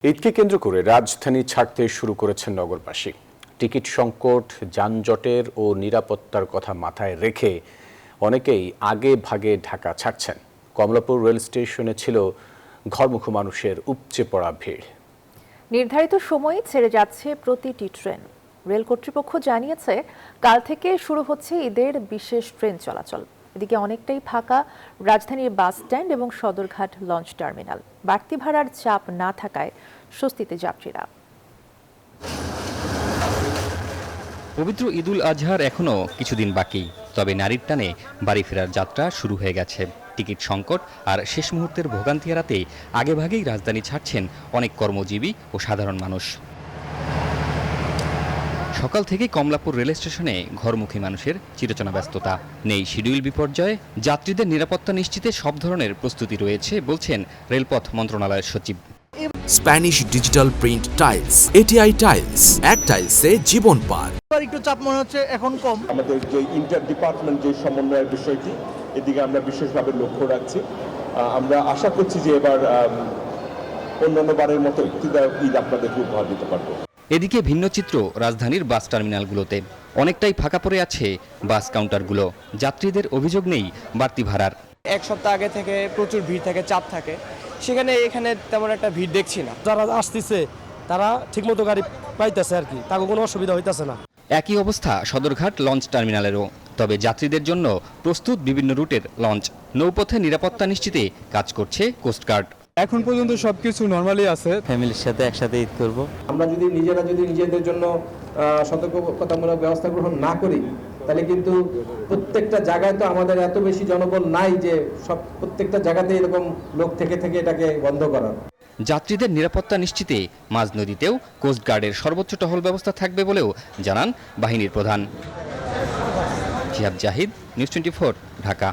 ঈদকে কেন্দ্র করে রাজধানী ছাড়তে শুরু করেছেন নগরবাসী। টিকিট সংকট, যানজটের ও নিরাপত্তার কথা মাথায় রেখে অনেকেই আগে ভাগে ঢাকা ছাড়ছেন। কমলাপুর রেল স্টেশনে ছিল ঘরমুখো মানুষের উপচে পড়া ভিড়। নির্ধারিত সময়ে ছেড়ে যাচ্ছে প্রতিটি ট্রেন। রেল কর্তৃপক্ষ জানিয়েছে, কাল থেকে শুরু হচ্ছে ঈদের বিশেষ ট্রেন চলাচল। এদিকে অনেকটাই ফাঁকা রাজধানীর বাস স্ট্যান্ড এবং সদরঘাট লঞ্চ টার্মিনাল। বাড়তি ভাড়ার চাপ না থাকায় স্বস্তিতে যাত্রীরা। পবিত্র ঈদুল আজহার এখনো কিছুদিন বাকি, তবে নারীর টানে বাড়ি ফেরার যাত্রা শুরু হয়ে গেছে। টিকিট সংকট আর শেষ মুহূর্তের ভোগান্তি এড়াতে আগেভাগেই রাজধানী ছাড়ছেন অনেক কর্মজীবী ও সাধারণ মানুষ। সকাল থেকে কমলাপুর রেল স্টেশনে ঘরমুখী মানুষের চিরচেনা ব্যস্ততা। নেই শিডিউল বিপর্যয়, যাত্রীদের নিরাপত্তা নিশ্চিতে সব ধরনের প্রস্তুতি রয়েছে বলছেন রেলপথ মন্ত্রণালয়ের সচিব। Spanish digital print tiles, ATI tiles, এক টাইলসে জীবন পার। একটু চাপ মনে হচ্ছে এখন কম। আমাদের যে ইন্টার ডিপার্টমেন্ট যে সমন্বয়ের বিষয়টি, এদিকে আমরা বিশেষভাবে লক্ষ্য রাখছি। আমরা আশা করছি যে এবার অন্যান্য বারের মতো ঈদ আপনাদেরকে উপহার দিতে পারবো। এদিকে ভিন্ন চিত্র রাজধানীর বাস টার্মিনালগুলোতে। অনেকটাই ফাঁকা পড়ে আছে বাস কাউন্টারগুলো। যাত্রীদের অভিযোগ নেই বাড়তি ভাড়ার। এক সপ্তাহ আগে থেকে প্রচুর ভিড় থাকে, চাপ থাকে, সেখানে এখানে তেমন একটা ভিড় দেখছি না। যারা আসতেছে তারা ঠিকমতো গাড়ি পাইতেছে আর কি, তাকে কোনো অসুবিধা হইতেছে না। একই অবস্থা সদরঘাট লঞ্চ টার্মিনালেরও। তবে যাত্রীদের জন্য প্রস্তুত বিভিন্ন রুটের লঞ্চ। নৌপথে নিরাপত্তা নিশ্চিতে কাজ করছে কোস্টগার্ড। এখন পর্যন্ত সবকিছু নরমালি আছে। ফ্যামিলির সাথে একসাথে ঈদ করব। আমরা যদি নিজেদের জন্য সতর্কতামূলক ব্যবস্থা গ্রহণ না করি, তাহলে কিন্তু প্রত্যেকটা জায়গায় তো আমাদের এত বেশি জনবল নাই যে সব প্রত্যেকটা জায়গাতে এরকম লোক থেকে এটাকে বন্ধ করার। যাত্রীদের নিরাপত্তা নিশ্চিতে মাঝ নদীতেও কোস্টগার্ডের সর্বোচ্চ টহল ব্যবস্থা থাকবে বলেও জানান বাহিনীর প্রধান। জিহাদ জাহিদ, নিউজ 24, ঢাকা।